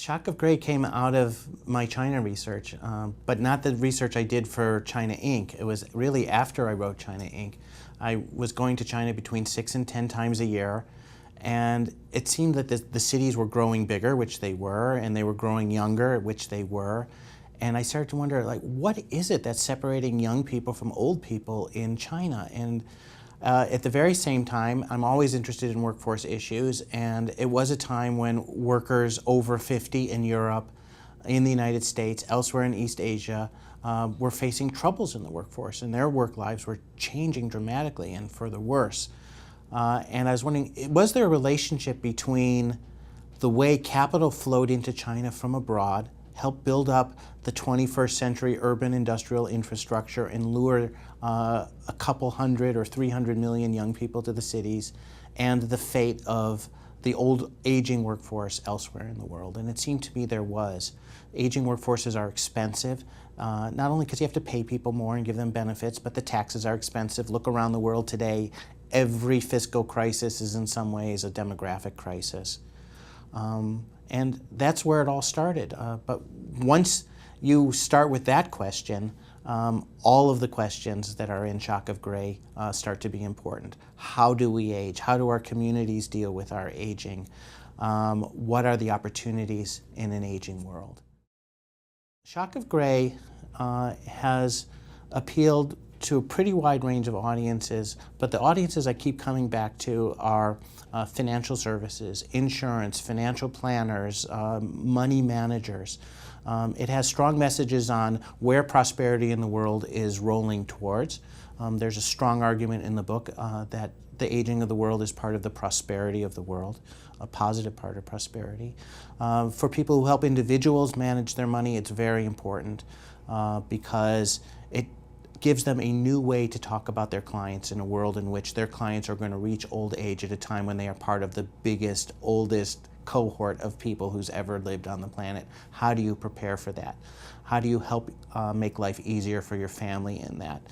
Shock of Gray came out of my China research, but not the research I did for China Inc. It was really after I wrote China Inc. I was going to China between 6 and 10 times a year, and it seemed that the cities were growing bigger, which they were, and they were growing younger, which they were. And I started to wonder, like, what is it that's separating young people from old people in China? And at the very same time, I'm always interested in workforce issues, and it was a time when workers over 50 in Europe, in the United States, elsewhere in East Asia, were facing troubles in the workforce, and their work lives were changing dramatically and for the worse. And I was wondering, was there a relationship between the way capital flowed into China from abroad, helped build up the 21st century urban industrial infrastructure and lure a couple hundred or 300 million young people to the cities, and the fate of the old aging workforce elsewhere in the world? And it seemed to me there was. Aging workforces are expensive, not only because you have to pay people more and give them benefits, but the taxes are expensive. Look around the world today, every fiscal crisis is in some ways a demographic crisis. And that's where it all started. But once you start with that question, all of the questions that are in Shock of Gray start to be important. How do we age? How do our communities deal with our aging? What are the opportunities in an aging world? Shock of Gray has appealed to a pretty wide range of audiences, but the audiences I keep coming back to are financial services, insurance, financial planners, money managers. It has strong messages on where prosperity in the world is rolling towards. There's a strong argument in the book that the aging of the world is part of the prosperity of the world, a positive part of prosperity. For people who help individuals manage their money, it's very important because it gives them a new way to talk about their clients in a world in which their clients are going to reach old age at a time when they are part of the biggest, oldest cohort of people who's ever lived on the planet. How do you prepare for that? How do you help make life easier for your family in that?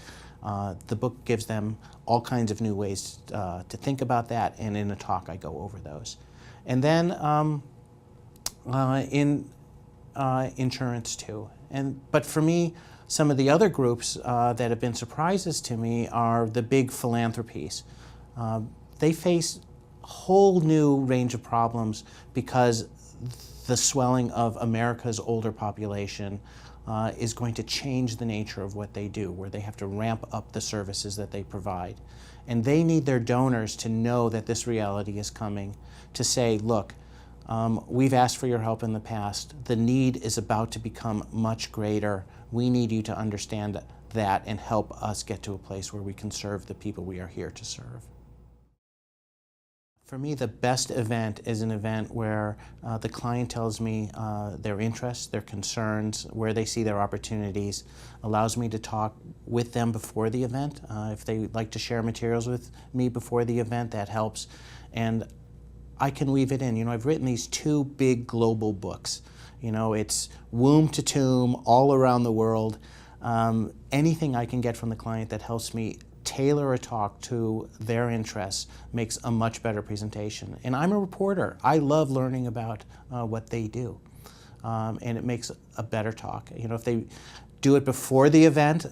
The book gives them all kinds of new ways to think about that, and in a talk I go over those. And then in insurance too. But for me, some of the other groups that have been surprises to me are the big philanthropies. They face a whole new range of problems because the swelling of America's older population is going to change the nature of what they do, where they have to ramp up the services that they provide. And they need their donors to know that this reality is coming, to say, look, we've asked for your help in the past. The need is about to become much greater. We need you to understand that and help us get to a place where we can serve the people we are here to serve. For me, the best event is an event where the client tells me their interests, their concerns, where they see their opportunities, allows me to talk with them before the event. If they like to share materials with me before the event, that helps. And I can weave it in. You know, I've written these 2 big global books. You know, it's womb to tomb, all around the world. Anything I can get from the client that helps me tailor a talk to their interests makes a much better presentation. And I'm a reporter. I love learning about what they do. And it makes a better talk. You know, if they do it before the event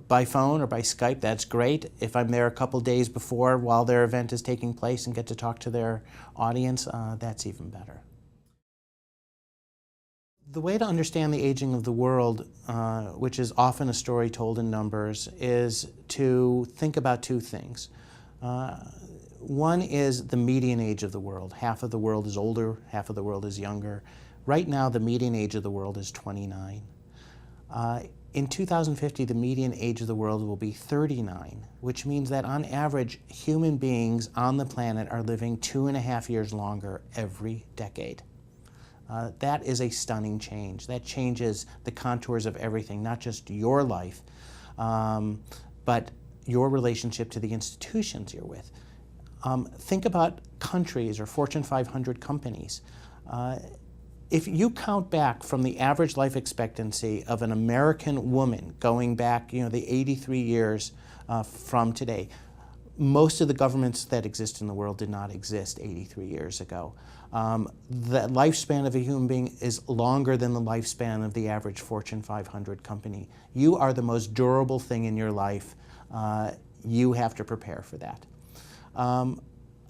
by phone or by Skype, that's great. If I'm there a couple days before while their event is taking place and get to talk to their audience, that's even better. The way to understand the aging of the world, which is often a story told in numbers, is to think about 2 things. One is the median age of the world. Half of the world is older, half of the world is younger. Right now, the median age of the world is 29. In 2050, the median age of the world will be 39, which means that on average, human beings on the planet are living 2.5 years longer every decade. That is a stunning change. That changes the contours of everything, not just your life, but your relationship to the institutions you're with. Think about countries or Fortune 500 companies. If you count back from the average life expectancy of an American woman going back, you know, the 83 years from today, Most of the governments that exist in the world did not exist 83 years ago. The lifespan of a human being is longer than the lifespan of the average Fortune 500 company. You are the most durable thing in your life. You have to prepare for that.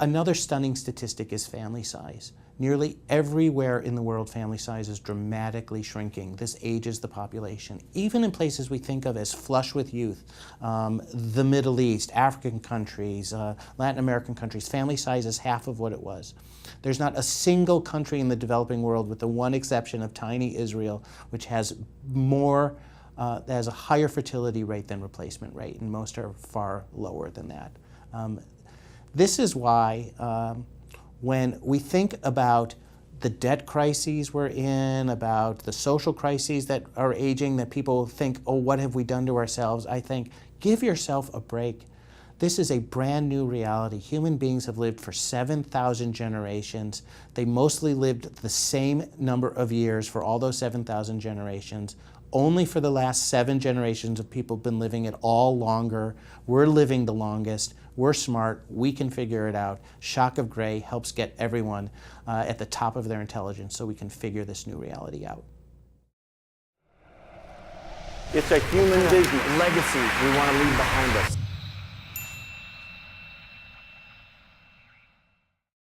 Another stunning statistic is family size. Nearly everywhere in the world, family size is dramatically shrinking. This ages the population. Even in places we think of as flush with youth, the Middle East, African countries, Latin American countries, family size is half of what it was. There's not a single country in the developing world, with the one exception of tiny Israel, which has has a higher fertility rate than replacement rate, and most are far lower than that. This is why when we think about the debt crises we're in, about the social crises that are aging, that people think, oh, what have we done to ourselves? I think, give yourself a break. This is a brand new reality. Human beings have lived for 7,000 generations. They mostly lived the same number of years for all those 7,000 generations. Only for the last 7 generations of people have been living it all longer. We're living the longest. We're smart. We can figure it out. Shock of Gray helps get everyone at the top of their intelligence so we can figure this new reality out. It's a human business. Legacy we want to leave behind us.